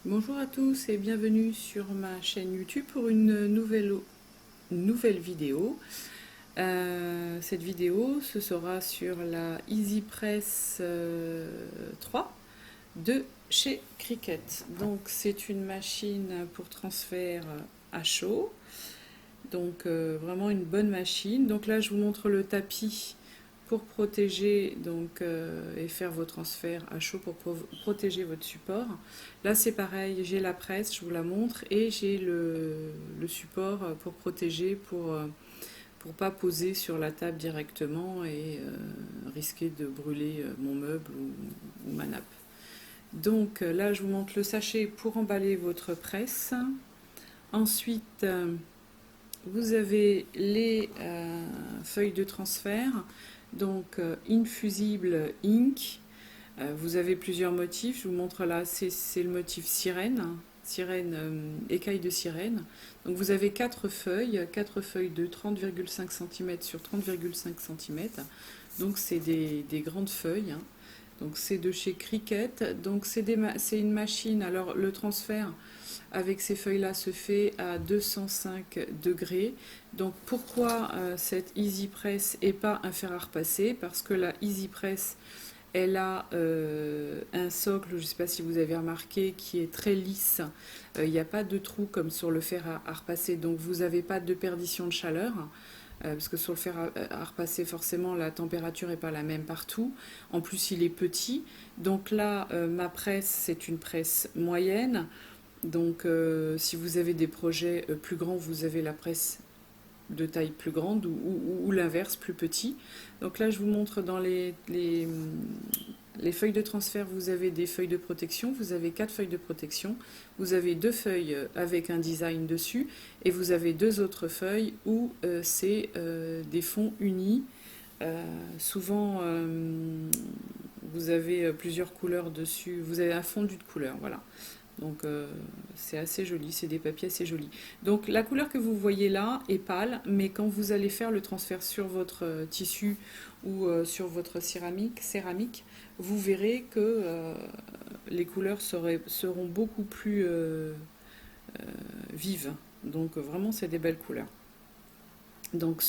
Bonjour à tous et bienvenue sur ma chaîne YouTube pour une nouvelle vidéo. Cette vidéo, ce sera sur la EasyPress 3 de chez Cricut. Donc c'est une machine pour transfert à chaud. Donc vraiment une bonne machine. Donc là je vous montre le tapis pour protéger et faire vos transferts à chaud pour protéger votre support. Là c'est pareil, j'ai la presse, je vous la montre, et j'ai le support pour protéger, pour pas poser sur la table directement et risquer de brûler mon meuble ou ma nappe. Donc là je vous montre le sachet pour emballer votre presse. Ensuite vous avez les feuilles de transfert, donc Infusible Ink. Vous avez plusieurs motifs, je vous montre là, c'est le motif sirène, écaille de sirène. Donc vous avez 4 feuilles de 30,5 cm sur 30,5 cm. Donc c'est des grandes feuilles, hein. Donc c'est de chez Cricut. Donc c'est une machine, alors le transfert avec ces feuilles-là se fait à 205 degrés. Donc pourquoi cette EasyPress et pas un fer à repasser? Parce que la EasyPress, elle a un socle, je ne sais pas si vous avez remarqué, qui est très lisse. Il n'y a pas de trou comme sur le fer à repasser, donc vous n'avez pas de perdition de chaleur. Parce que sur le fer à repasser, forcément, la température n'est pas la même partout. En plus, il est petit. Donc là, ma presse, c'est une presse moyenne. Donc, si vous avez des projets plus grands, vous avez la presse de taille plus grande ou l'inverse, plus petit. Donc là, je vous montre dans les feuilles de transfert, vous avez des feuilles de protection. Vous avez 4 feuilles de protection. Vous avez 2 feuilles avec un design dessus. Et vous avez 2 autres feuilles où c'est des fonds unis. Souvent, vous avez plusieurs couleurs dessus. Vous avez un fondu de couleurs, voilà. Donc c'est assez joli, c'est des papiers assez jolis. Donc la couleur que vous voyez là est pâle, mais quand vous allez faire le transfert sur votre tissu ou sur votre céramique, vous verrez que les couleurs seront beaucoup plus vives. Donc vraiment c'est des belles couleurs. Donc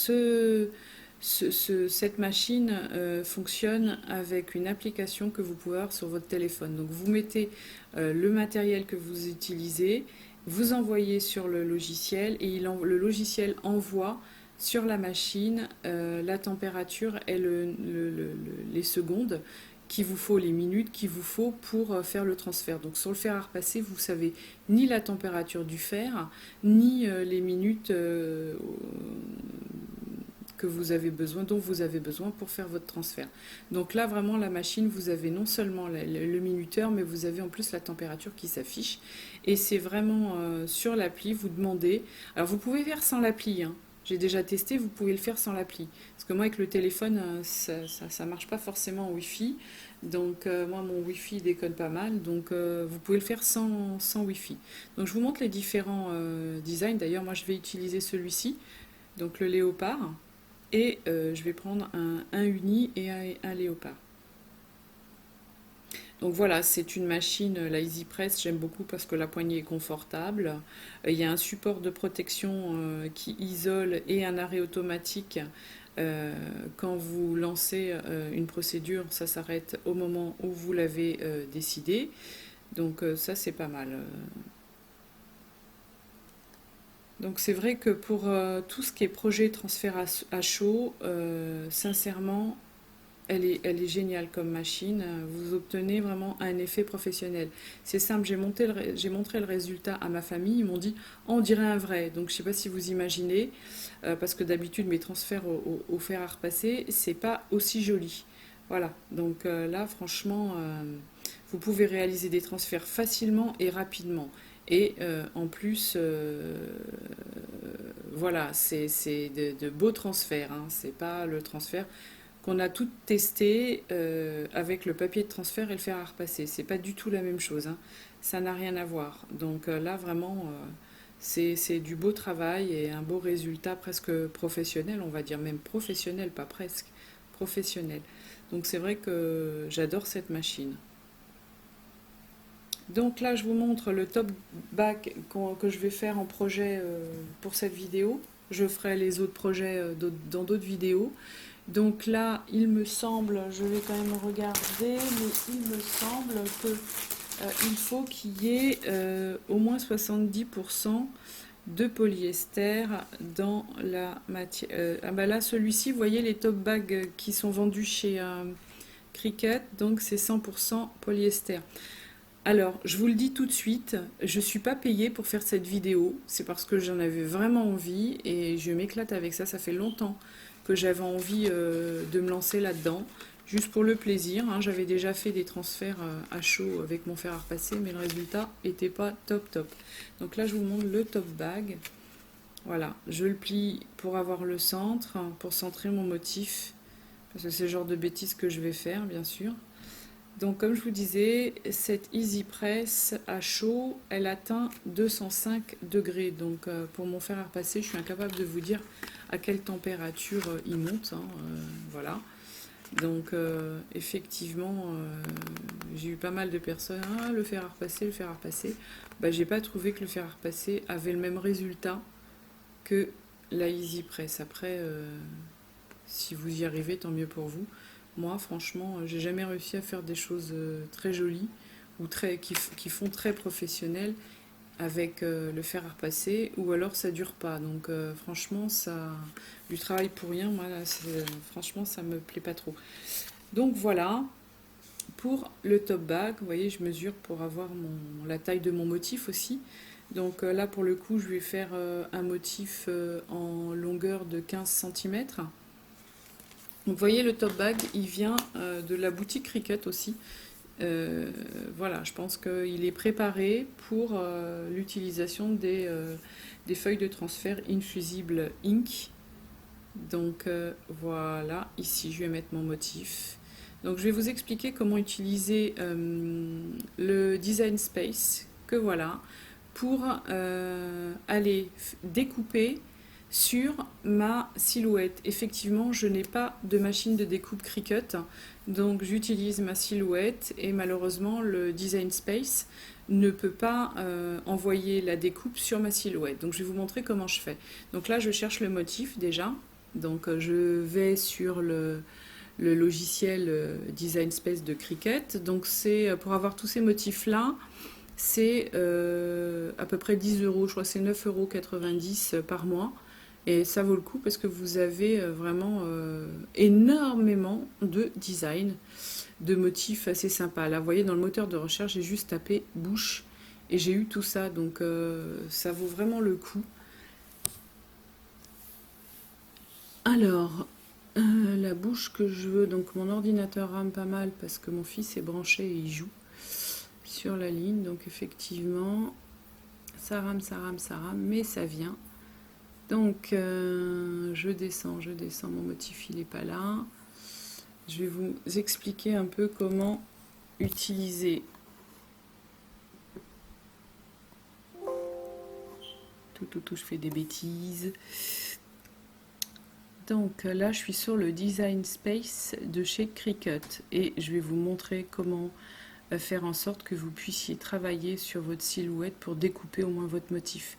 cette machine fonctionne avec une application que vous pouvez avoir sur votre téléphone. Donc vous mettez le matériel que vous utilisez, vous envoyez sur le logiciel et le logiciel envoie sur la machine la température et les secondes qu'il vous faut, les minutes qu'il vous faut pour faire le transfert. Donc sur le fer à repasser, vous savez ni la température du fer, ni les minutes que vous avez besoin, dont vous avez besoin pour faire votre transfert. Donc là, vraiment, la machine, vous avez non seulement le minuteur, mais vous avez en plus la température qui s'affiche. Et c'est vraiment sur l'appli, vous demandez. Alors, vous pouvez faire sans l'appli, hein. J'ai déjà testé, vous pouvez le faire sans l'appli. Parce que moi, avec le téléphone, ça marche pas forcément en Wi-Fi. Donc, moi, mon Wi-Fi déconne pas mal. Donc, vous pouvez le faire sans Wi-Fi. Donc, je vous montre les différents designs. D'ailleurs, moi, je vais utiliser celui-ci, donc le léopard. Et je vais prendre un uni et un léopard. Donc voilà, c'est une machine, la EasyPress, j'aime beaucoup parce que la poignée est confortable. Il y a un support de protection qui isole et un arrêt automatique. Quand vous lancez une procédure, ça s'arrête au moment où vous l'avez décidé. Donc ça, c'est pas mal. Donc c'est vrai que pour tout ce qui est projet transfert à chaud, sincèrement, elle est géniale comme machine. Vous obtenez vraiment un effet professionnel. C'est simple, j'ai montré le résultat à ma famille. Ils m'ont dit, oh, on dirait un vrai. Donc je ne sais pas si vous imaginez, parce que d'habitude mes transferts au fer à repasser, c'est pas aussi joli. Voilà. Donc là, franchement, vous pouvez réaliser des transferts facilement et rapidement. Et en plus, voilà, c'est de beaux transferts, hein. C'est pas le transfert qu'on a tout testé avec le papier de transfert et le fer à repasser. C'est pas du tout la même chose, hein. Ça n'a rien à voir. Donc là, vraiment, c'est du beau travail et un beau résultat presque professionnel, on va dire même professionnel, pas presque, professionnel. Donc c'est vrai que j'adore cette machine. Donc là, je vous montre le top bag que je vais faire en projet pour cette vidéo. Je ferai les autres projets dans d'autres vidéos. Donc là, il me semble, je vais quand même regarder, mais il me semble que il faut qu'il y ait au moins 70% de polyester dans la matière. Ah bah là, celui-ci, vous voyez les top bags qui sont vendus chez Cricut, donc c'est 100% polyester. Alors, je vous le dis tout de suite, je ne suis pas payée pour faire cette vidéo, c'est parce que j'en avais vraiment envie et je m'éclate avec ça, ça fait longtemps que j'avais envie de me lancer là-dedans, juste pour le plaisir, hein. J'avais déjà fait des transferts à chaud avec mon fer à repasser, mais le résultat n'était pas top top. Donc là, je vous montre le top bag. Voilà, je le plie pour avoir le centre, pour centrer mon motif, parce que c'est le genre de bêtises que je vais faire, bien sûr. Donc comme je vous disais, cette Easy Press à chaud, elle atteint 205 degrés. Donc pour mon fer à repasser, je suis incapable de vous dire à quelle température il monte, hein, voilà. Donc effectivement, j'ai eu pas mal de personnes, ah, le fer à repasser, le fer à repasser. Bah, j'ai pas trouvé que le fer à repasser avait le même résultat que la Easy Press. Après, si vous y arrivez, tant mieux pour vous. Moi, franchement, j'ai jamais réussi à faire des choses très jolies ou qui font très professionnel avec le fer à repasser, ou alors ça dure pas. Donc franchement, ça du travail pour rien. Moi, là, franchement, ça me plaît pas trop. Donc voilà, pour le top bag, vous voyez, je mesure pour avoir la taille de mon motif aussi. Donc là, pour le coup, je vais faire un motif en longueur de 15 cm. Donc, vous voyez, le top bag, il vient de la boutique Cricut aussi. Voilà, je pense qu'il est préparé pour l'utilisation des feuilles de transfert Infusible Ink. Donc voilà, ici je vais mettre mon motif. Donc je vais vous expliquer comment utiliser le Design Space, que voilà, pour aller découper sur ma silhouette. Effectivement, je n'ai pas de machine de découpe Cricut, donc j'utilise ma silhouette et malheureusement le Design Space ne peut pas envoyer la découpe sur ma silhouette. Donc je vais vous montrer comment je fais. Donc là, je cherche le motif déjà. Donc je vais sur le logiciel Design Space de Cricut. Donc c'est pour avoir tous ces motifs-là, c'est à peu près 10 euros. Je crois que c'est 9,90 € par mois. Et ça vaut le coup parce que vous avez vraiment énormément de design, de motifs assez sympas. Là, vous voyez, dans le moteur de recherche, j'ai juste tapé bouche et j'ai eu tout ça. Donc, ça vaut vraiment le coup. Alors, la bouche que je veux, donc mon ordinateur rame pas mal parce que mon fils est branché et il joue sur la ligne. Donc, effectivement, ça rame, mais ça vient. Donc, je descends, mon motif il n'est pas là. Je vais vous expliquer un peu comment utiliser je fais des bêtises. Donc là, je suis sur le Design Space de chez Cricut et je vais vous montrer comment faire en sorte que vous puissiez travailler sur votre silhouette pour découper au moins votre motif.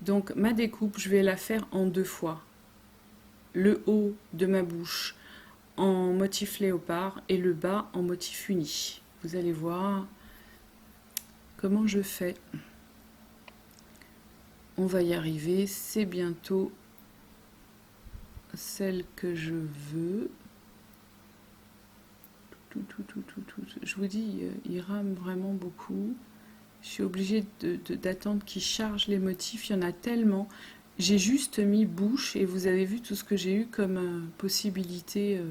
Donc ma découpe, je vais la faire en 2 fois. Le haut de ma bouche en motif léopard et le bas en motif uni. Vous allez voir comment je fais. On va y arriver, c'est bientôt celle que je veux. Je vous dis, il rame vraiment beaucoup. Je suis obligée d'attendre qu'il charge les motifs, il y en a tellement. J'ai juste mis bouche et vous avez vu tout ce que j'ai eu comme possibilité.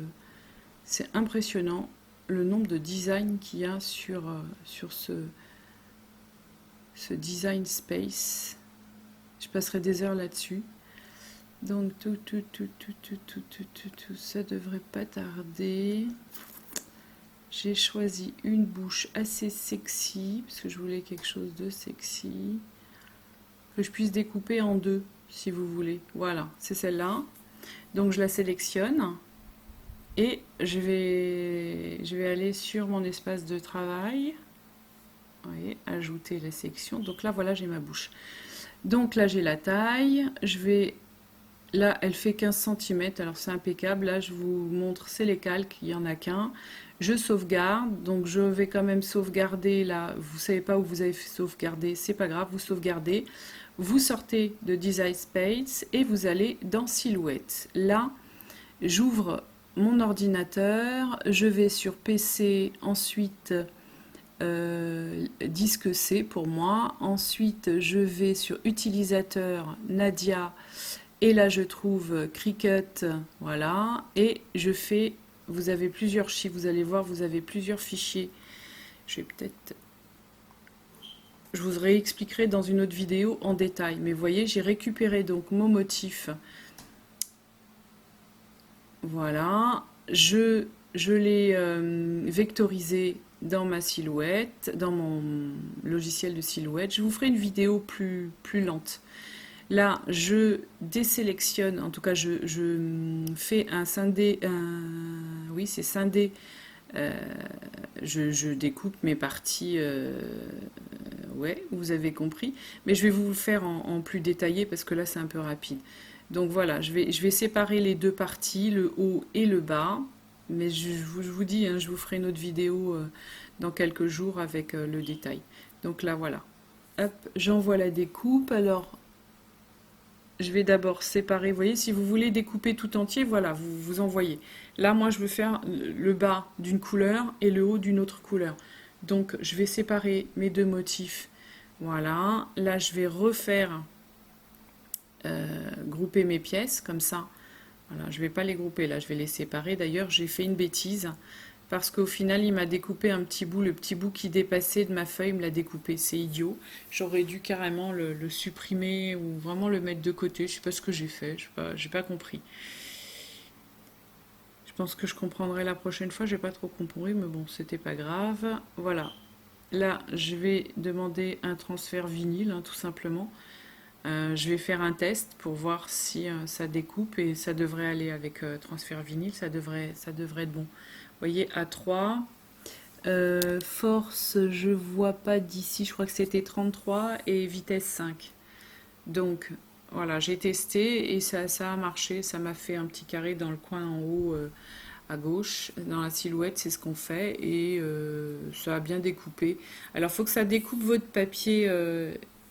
C'est impressionnant le nombre de designs qu'il y a sur ce Design Space. Je passerai des heures là-dessus. Donc tout, ça devrait pas tarder. J'ai choisi une bouche assez sexy, parce que je voulais quelque chose de sexy, que je puisse découper en 2, si vous voulez. Voilà, c'est celle-là. Donc je la sélectionne, et je vais aller sur mon espace de travail. voyez, ajouter la section. Donc là, voilà, j'ai ma bouche. Donc là, j'ai la taille. Je vais... Là, elle fait 15 cm, alors c'est impeccable. Là, je vous montre, c'est les calques, il n'y en a qu'un. Je sauvegarde, donc je vais quand même sauvegarder. Là, vous ne savez pas où vous avez sauvegardé, c'est pas grave, vous sauvegardez. Vous sortez de Design Space et vous allez dans Silhouette. Là, j'ouvre mon ordinateur, je vais sur PC, ensuite disque C pour moi. Ensuite, je vais sur utilisateur Nadia. Et là, je trouve Cricut, voilà, et je fais, vous avez plusieurs chiffres, vous allez voir, vous avez plusieurs fichiers. Je vais peut-être, je vous réexpliquerai dans une autre vidéo en détail, mais vous voyez, j'ai récupéré donc mon motif, voilà, je l'ai vectorisé dans ma silhouette, dans mon logiciel de silhouette. Je vous ferai une vidéo plus lente. Là, je désélectionne, en tout cas, je fais un scindé, oui, c'est scindé. Je découpe mes parties, ouais, vous avez compris. Mais je vais vous le faire en plus détaillé parce que là, c'est un peu rapide. Donc voilà, je vais séparer les deux parties, le haut et le bas. Mais je vous dis, hein, je vous ferai une autre vidéo dans quelques jours avec le détail. Donc là, voilà. Hop, j'envoie la découpe. Alors, je vais d'abord séparer, vous voyez, si vous voulez découper tout entier, voilà, vous envoyez. Là, moi, je veux faire le bas d'une couleur et le haut d'une autre couleur. Donc, je vais séparer mes deux motifs. Voilà, là, je vais refaire, grouper mes pièces, comme ça. Voilà, je ne vais pas les grouper, là, je vais les séparer. D'ailleurs, j'ai fait une bêtise, parce qu'au final, il m'a découpé un petit bout, le petit bout qui dépassait de ma feuille, il me l'a découpé. C'est idiot. J'aurais dû carrément le supprimer ou vraiment le mettre de côté. Je sais pas ce que j'ai fait, j'ai pas compris. Je pense que je comprendrai la prochaine fois, j'ai pas trop compris, mais bon, c'était pas grave. Voilà. Là, je vais demander un transfert vinyle, hein, tout simplement. Je vais faire un test pour voir si ça découpe et ça devrait aller avec transfert vinyle, ça devrait être bon. Vous voyez, A3. Force, je vois pas d'ici, je crois que c'était 33 et vitesse 5. Donc voilà, j'ai testé et ça a marché, ça m'a fait un petit carré dans le coin en haut à gauche, dans la silhouette, c'est ce qu'on fait et ça a bien découpé. Alors il faut que ça découpe votre papier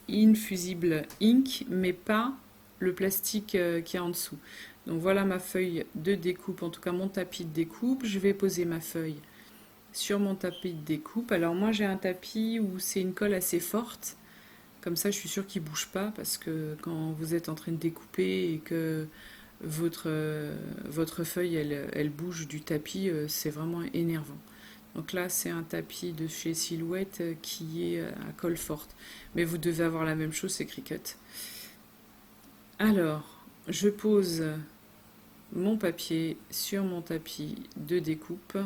Infusible Ink, mais pas le plastique qui est en dessous. Donc voilà ma feuille de découpe, en tout cas mon tapis de découpe. Je vais poser ma feuille sur mon tapis de découpe. Alors moi j'ai un tapis où c'est une colle assez forte, comme ça je suis sûre qu'il ne bouge pas, parce que quand vous êtes en train de découper et que votre feuille elle bouge du tapis, c'est vraiment énervant. Donc là c'est un tapis de chez Silhouette qui est à colle forte, mais vous devez avoir la même chose, c'est Cricut. Alors je pose mon papier sur mon tapis de découpe.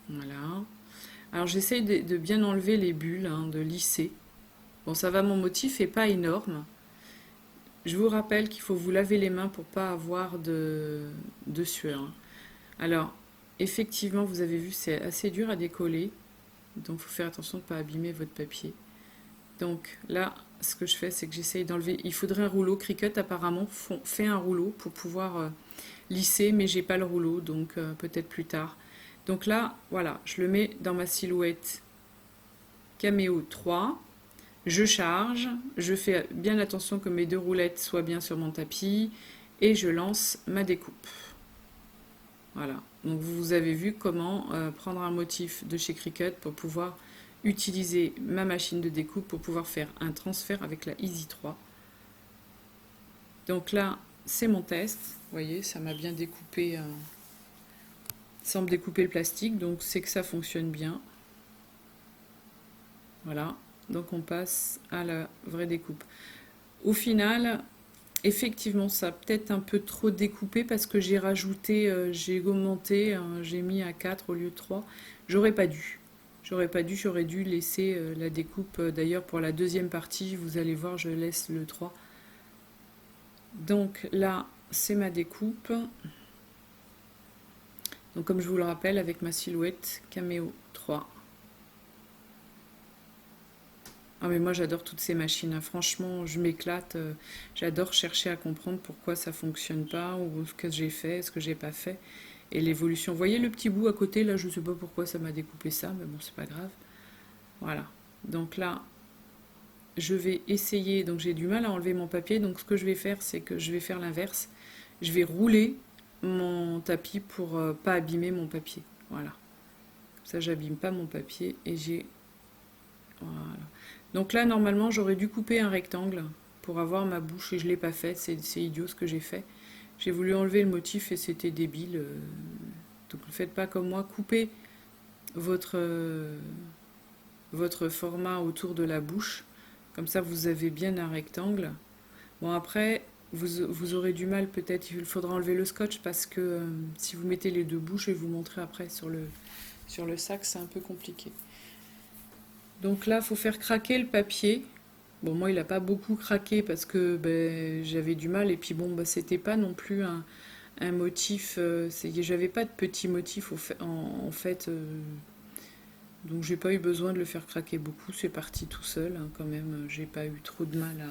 Voilà. Alors j'essaye de bien enlever les bulles, hein, de lisser. Bon, ça va, mon motif n'est pas énorme. Je vous rappelle qu'il faut vous laver les mains pour pas avoir de sueur, hein. Alors, effectivement, vous avez vu, c'est assez dur à décoller. Donc, il faut faire attention de ne pas abîmer votre papier. Donc là, ce que je fais, c'est que j'essaye d'enlever. Il faudrait un rouleau. Cricut, apparemment, fait un rouleau pour pouvoir lisser, mais j'ai pas le rouleau, donc peut-être plus tard. Donc là, voilà, je le mets dans ma silhouette Cameo 3. Je charge, je fais bien attention que mes deux roulettes soient bien sur mon tapis et je lance ma découpe. Voilà, donc vous avez vu comment prendre un motif de chez Cricut pour pouvoir utiliser ma machine de découpe pour pouvoir faire un transfert avec la Easy 3. Donc là, c'est mon test. Vous voyez, ça m'a bien découpé sans me découper le plastique, donc c'est que ça fonctionne bien. Voilà, donc on passe à la vraie découpe. Au final, effectivement, ça a peut-être un peu trop découpé parce que j'ai rajouté, j'ai augmenté, j'ai mis à 4 au lieu de 3. J'aurais pas dû. J'aurais dû laisser la découpe. D'ailleurs, pour la deuxième partie, vous allez voir, je laisse le 3. Donc là, c'est ma découpe. Donc comme je vous le rappelle, avec ma Silhouette Cameo 3. Ah mais moi j'adore toutes ces machines, hein. Franchement je m'éclate, j'adore chercher à comprendre pourquoi ça fonctionne pas, ou ce que j'ai fait, ce que j'ai pas fait, et l'évolution. Vous voyez le petit bout à côté là, je sais pas pourquoi ça m'a découpé ça, mais bon c'est pas grave. Voilà, donc là je vais essayer, donc j'ai du mal à enlever mon papier, donc ce que je vais faire c'est que je vais faire l'inverse, je vais rouler mon tapis pour pas abîmer mon papier, voilà. Ça j'abîme pas mon papier et j'ai... Voilà. Donc là, normalement, j'aurais dû couper un rectangle pour avoir ma bouche et je ne l'ai pas fait. C'est idiot ce que j'ai fait. J'ai voulu enlever le motif et c'était débile. Donc ne faites pas comme moi. Coupez votre, votre format autour de la bouche. Comme ça, vous avez bien un rectangle. Bon, après, vous aurez du mal peut-être. Il faudra enlever le scotch parce que si vous mettez les deux bouches, je vais vous montrer après sur le sac, c'est un peu compliqué. Donc là, il faut faire craquer le papier. Bon, moi, il n'a pas beaucoup craqué parce que ben, j'avais du mal. Et puis bon, ben, c'était pas non plus un motif. J'avais pas de petit motif en fait. Donc j'ai pas eu besoin de le faire craquer beaucoup. C'est parti tout seul, hein, quand même. J'ai pas eu trop de mal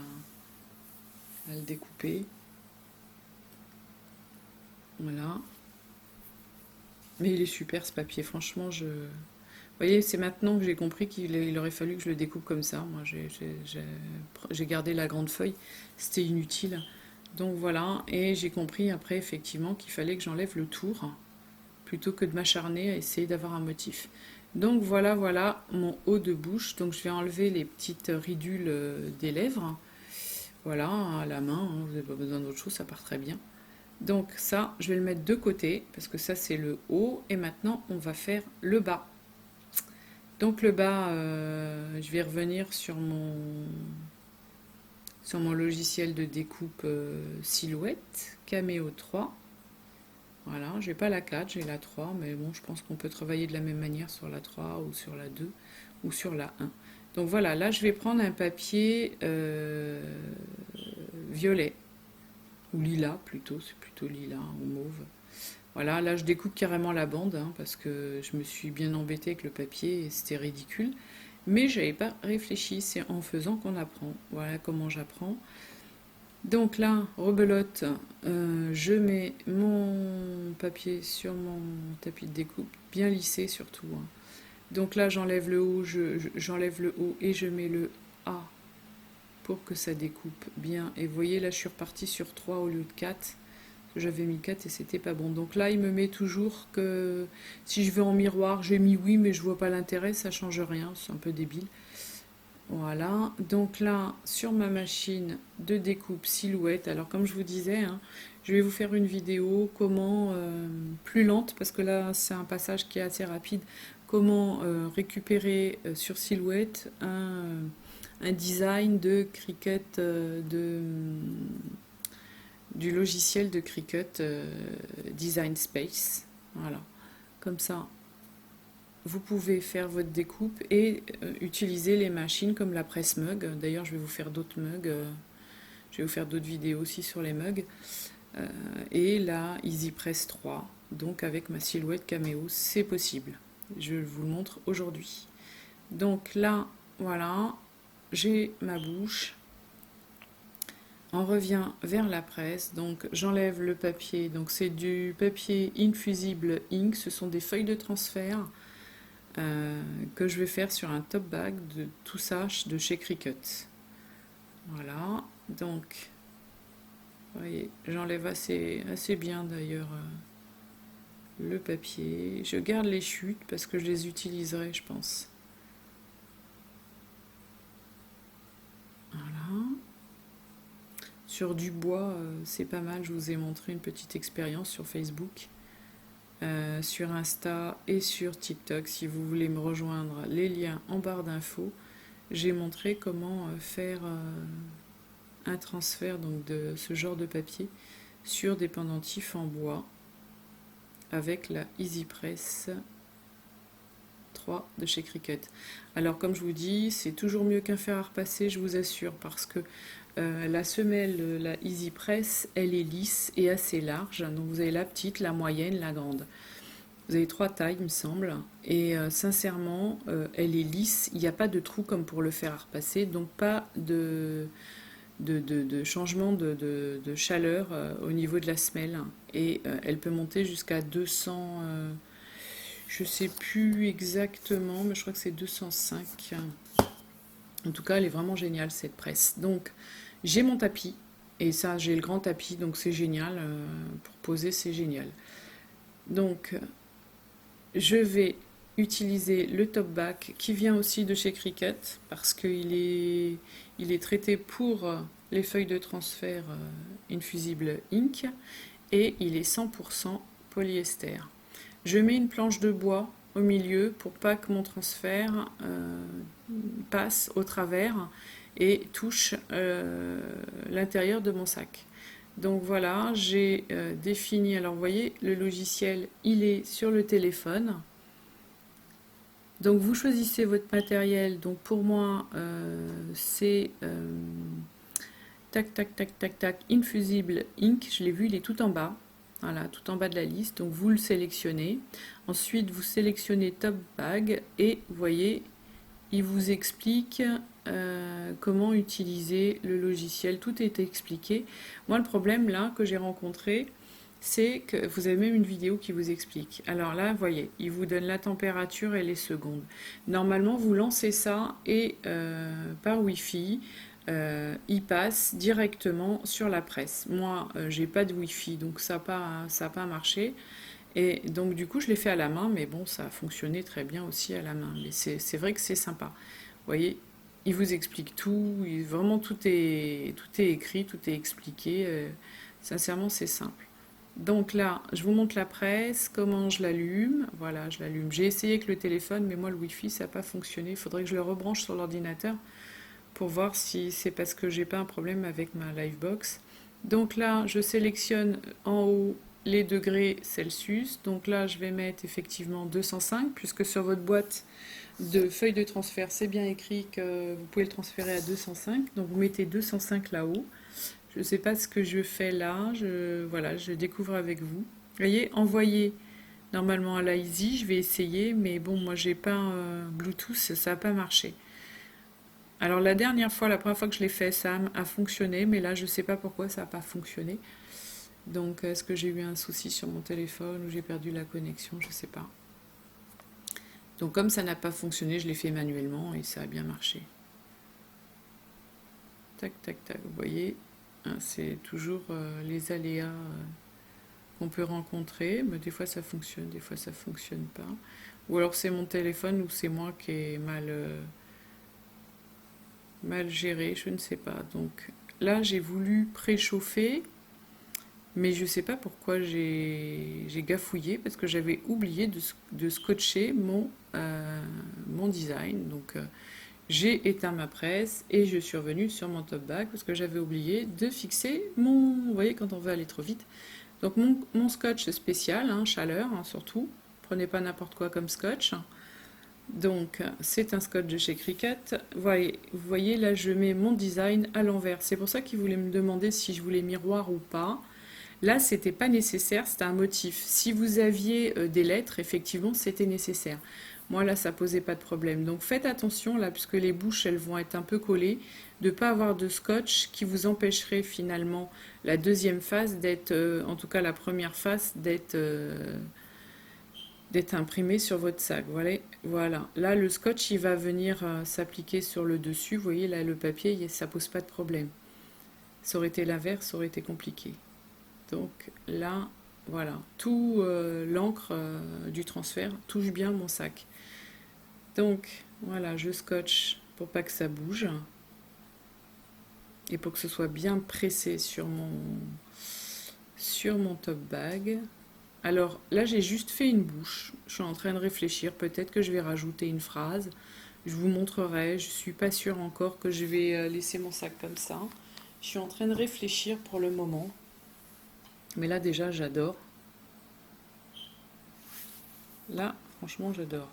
à le découper. Voilà. Mais il est super ce papier. Franchement, vous voyez, c'est maintenant que j'ai compris qu'il aurait fallu que je le découpe comme ça. Moi, j'ai gardé la grande feuille, c'était inutile. Donc voilà, et j'ai compris après effectivement qu'il fallait que j'enlève le tour, plutôt que de m'acharner à essayer d'avoir un motif. Donc voilà, voilà mon haut de bouche. Donc je vais enlever les petites ridules des lèvres. Voilà, à la main, hein, vous n'avez pas besoin d'autre chose, ça part très bien. Donc ça, je vais le mettre de côté, parce que ça c'est le haut. Et maintenant, on va faire le bas. Donc le bas, je vais revenir sur mon logiciel de découpe Silhouette, Cameo 3. Voilà, j'ai pas la 4, j'ai la 3, mais bon, je pense qu'on peut travailler de la même manière sur la 3 ou sur la 2 ou sur la 1. Donc voilà, là je vais prendre un papier violet, ou lilas plutôt, c'est plutôt lilas ou mauve. Voilà, là je découpe carrément la bande, hein, parce que je me suis bien embêtée avec le papier et c'était ridicule. Mais j'avais pas réfléchi, c'est en faisant qu'on apprend. Voilà comment j'apprends. Donc là, rebelote, je mets mon papier sur mon tapis de découpe, bien lissé surtout, hein. Donc là, j'enlève le haut, j'enlève le haut et je mets le A pour que ça découpe bien. Et vous voyez, là, je suis repartie sur 3 au lieu de 4. J'avais mis 4 et c'était pas bon. Donc là, il me met toujours que si je vais en miroir, j'ai mis oui, mais je vois pas l'intérêt, ça change rien, c'est un peu débile. Voilà, donc là, sur ma machine de découpe Silhouette, alors comme je vous disais, hein, je vais vous faire une vidéo comment, plus lente, parce que là, c'est un passage qui est assez rapide, comment récupérer sur Silhouette un design de Cricut, du logiciel de Cricut Design Space. Voilà, comme ça, vous pouvez faire votre découpe et utiliser les machines comme la presse mug. D'ailleurs, je vais vous faire d'autres mugs. Je vais vous faire d'autres vidéos aussi sur les mugs. Et la EasyPress 3, donc avec ma Silhouette Cameo, c'est possible. Je vous le montre aujourd'hui. Donc là, voilà, j'ai ma bouche. On revient vers la presse, donc j'enlève le papier. Donc c'est du papier Infusible Ink, ce sont des feuilles de transfert que je vais faire sur un top bag de tout ça de chez Cricut. Voilà, donc vous voyez, j'enlève assez bien d'ailleurs le papier. Je garde les chutes parce que je les utiliserai, je pense. Voilà. Sur du bois, c'est pas mal. Je vous ai montré une petite expérience sur Facebook, sur Insta et sur TikTok. Si vous voulez me rejoindre, les liens en barre d'infos. J'ai montré comment faire un transfert donc, de ce genre de papier sur des pendentifs en bois avec la EasyPress 3 de chez Cricut. Alors comme je vous dis, c'est toujours mieux qu'un fer à repasser, je vous assure, parce que la semelle, la EasyPress, elle est lisse et assez large. Donc vous avez la petite, la moyenne, la grande. Vous avez 3 tailles, il me semble. Et sincèrement, elle est lisse. Il n'y a pas de trou comme pour le fer à repasser. Donc pas de changement de chaleur au niveau de la semelle. Et elle peut monter jusqu'à 200... je sais plus exactement, mais je crois que c'est 205. En tout cas, elle est vraiment géniale, cette presse. Donc, j'ai mon tapis. Et ça, j'ai le grand tapis, donc c'est génial. Pour poser, c'est génial. Donc, je vais utiliser le top back qui vient aussi de chez Cricut parce il est traité pour les feuilles de transfert Infusible Ink et il est 100% polyester. Je mets une planche de bois au milieu pour pas que mon transfert passe au travers et touche l'intérieur de mon sac. Donc voilà, j'ai défini, alors vous voyez, le logiciel, il est sur le téléphone. Donc vous choisissez votre matériel, donc pour moi c'est tac tac tac tac tac, Infusible Ink, je l'ai vu, il est tout en bas. Voilà, tout en bas de la liste, donc vous le sélectionnez. Ensuite, vous sélectionnez Top Bag et vous voyez, il vous explique comment utiliser le logiciel. Tout est expliqué. Moi, le problème là que j'ai rencontré, c'est que vous avez même une vidéo qui vous explique. Alors là, vous voyez, il vous donne la température et les secondes. Normalement, vous lancez ça et par Wi-Fi, il passe directement sur la presse. Moi, j'ai pas de Wi-Fi, donc ça n'a pas marché. Et donc du coup, je l'ai fait à la main, mais bon, ça a fonctionné très bien aussi à la main. Mais c'est vrai que c'est sympa. Vous voyez, il vous explique tout, vraiment tout est écrit, tout est expliqué. Sincèrement, c'est simple. Donc là, je vous montre la presse, comment je l'allume. Voilà, je l'allume. J'ai essayé avec le téléphone, mais moi, le Wi-Fi, ça n'a pas fonctionné. Il faudrait que je le rebranche sur l'ordinateur pour voir si c'est parce que j'ai pas un problème avec ma Livebox. Donc là, je sélectionne en haut les degrés Celsius. Donc là, je vais mettre effectivement 205, puisque sur votre boîte de feuille de transfert, c'est bien écrit que vous pouvez le transférer à 205. Donc vous mettez 205 là-haut. Je ne sais pas ce que je fais là. Voilà, je découvre avec vous. Vous voyez, envoyer normalement à la Easy, je vais essayer, mais bon, moi j'ai pas Bluetooth, ça n'a pas marché. Alors la dernière fois, la première fois que je l'ai fait, ça a fonctionné, mais là je sais pas pourquoi ça n'a pas fonctionné. Donc est-ce que j'ai eu un souci sur mon téléphone ou j'ai perdu la connexion, je sais pas. Donc comme ça n'a pas fonctionné, je l'ai fait manuellement et ça a bien marché. Tac tac tac, vous voyez, hein, c'est toujours les aléas qu'on peut rencontrer, mais des fois ça fonctionne, des fois ça fonctionne pas. Ou alors c'est mon téléphone ou c'est moi qui ai mal géré, je ne sais pas. Donc là, j'ai voulu préchauffer, mais je ne sais pas pourquoi j'ai gafouillé, parce que j'avais oublié de scotcher mon design. Donc j'ai éteint ma presse et je suis revenue sur mon top bag parce que j'avais oublié de fixer mon... Vous voyez, quand on veut aller trop vite. Donc mon scotch spécial, hein, chaleur hein, surtout. Prenez pas n'importe quoi comme scotch. Donc, c'est un scotch de chez Cricut. Vous voyez, là, je mets mon design à l'envers. C'est pour ça qu'il voulait me demander si je voulais miroir ou pas. Là, c'était pas nécessaire, c'était un motif. Si vous aviez des lettres, effectivement, c'était nécessaire. Moi, là, ça posait pas de problème. Donc, faites attention, là, puisque les bouches, elles vont être un peu collées, de ne pas avoir de scotch qui vous empêcherait finalement la deuxième face d'être, en tout cas la première face, d'être imprimé sur votre sac. Voilà. Là, le scotch, il va venir s'appliquer sur le dessus. Vous voyez, là, le papier, ça pose pas de problème. Ça aurait été l'inverse, ça aurait été compliqué. Donc là, voilà. Tout l'encre du transfert touche bien mon sac. Donc, voilà, je scotche pour pas que ça bouge. Et pour que ce soit bien pressé sur mon top bag. Alors là, j'ai juste fait une bouche. Je suis en train de réfléchir. Peut-être que je vais rajouter une phrase. Je vous montrerai. Je suis pas sûre encore que je vais laisser mon sac comme ça. Je suis en train de réfléchir pour le moment. Mais là, déjà, j'adore. Là, franchement, j'adore.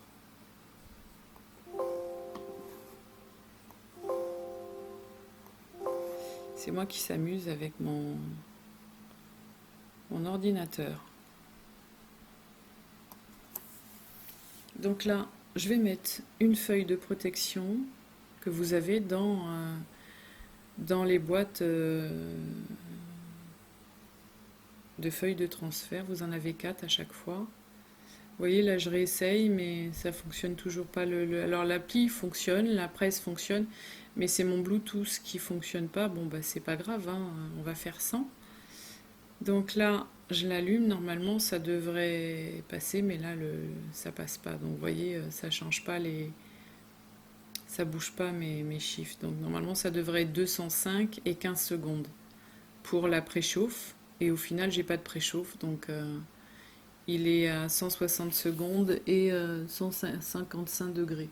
C'est moi qui s'amuse avec mon ordinateur. Donc là, je vais mettre une feuille de protection que vous avez dans les boîtes de feuilles de transfert. Vous en avez 4 à chaque fois. Vous voyez, là, je réessaye, mais ça fonctionne toujours pas. Alors, l'appli fonctionne, la presse fonctionne, mais c'est mon Bluetooth qui fonctionne pas. Bon, bah, c'est pas grave, hein, on va faire sans. Donc là, je l'allume. Normalement, ça devrait passer, mais là, ça passe pas. Donc, vous voyez, ça change pas ça bouge pas mes chiffres. Donc, normalement, ça devrait être 205 et 15 secondes pour la préchauffe. Et au final, j'ai pas de préchauffe, donc il est à 160 secondes et 155 degrés.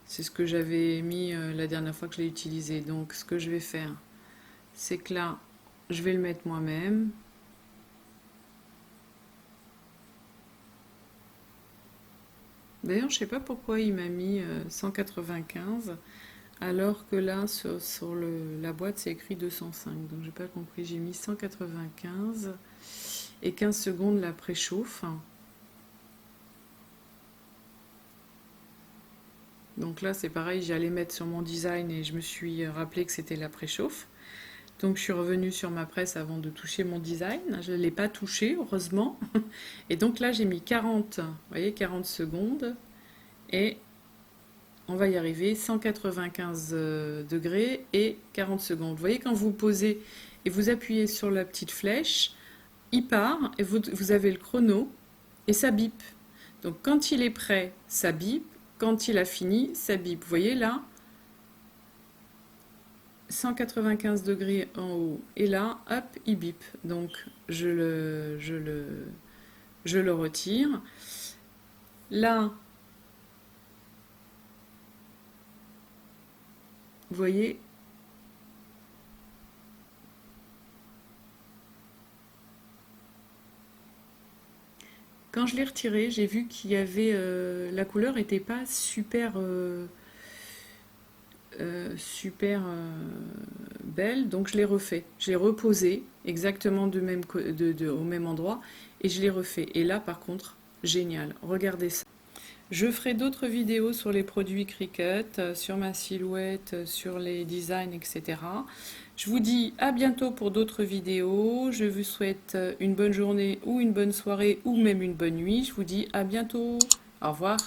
C'est ce que j'avais mis la dernière fois que je l'ai utilisé. Donc ce que je vais faire, c'est que là, je vais le mettre moi-même. D'ailleurs, je sais pas pourquoi il m'a mis 195, alors que là, sur la boîte, c'est écrit 205. Donc j'ai pas compris, j'ai mis 195 et 15 secondes la préchauffe. Donc là, c'est pareil, j'allais mettre sur mon design et je me suis rappelé que c'était la préchauffe. Donc je suis revenue sur ma presse avant de toucher mon design. Je ne l'ai pas touché, heureusement. Et donc là, j'ai mis 40, vous voyez, 40 secondes. Et on va y arriver, 195 degrés et 40 secondes. Vous voyez, quand vous posez et vous appuyez sur la petite flèche, il part et vous avez le chrono et ça bip. Donc quand il est prêt, ça bip. Quand il a fini, ça bip. Vous voyez là, 195 degrés en haut. Et là, hop, il bip. Donc je le retire. Là, vous voyez, quand je l'ai retiré, j'ai vu qu'il y avait la couleur n'était pas super belle, donc je l'ai refait. Je l'ai reposé exactement au même endroit et je l'ai refait. Et là, par contre, génial. Regardez ça. Je ferai d'autres vidéos sur les produits Cricut, sur ma silhouette, sur les designs, etc. Je vous dis à bientôt pour d'autres vidéos. Je vous souhaite une bonne journée ou une bonne soirée ou même une bonne nuit. Je vous dis à bientôt. Au revoir.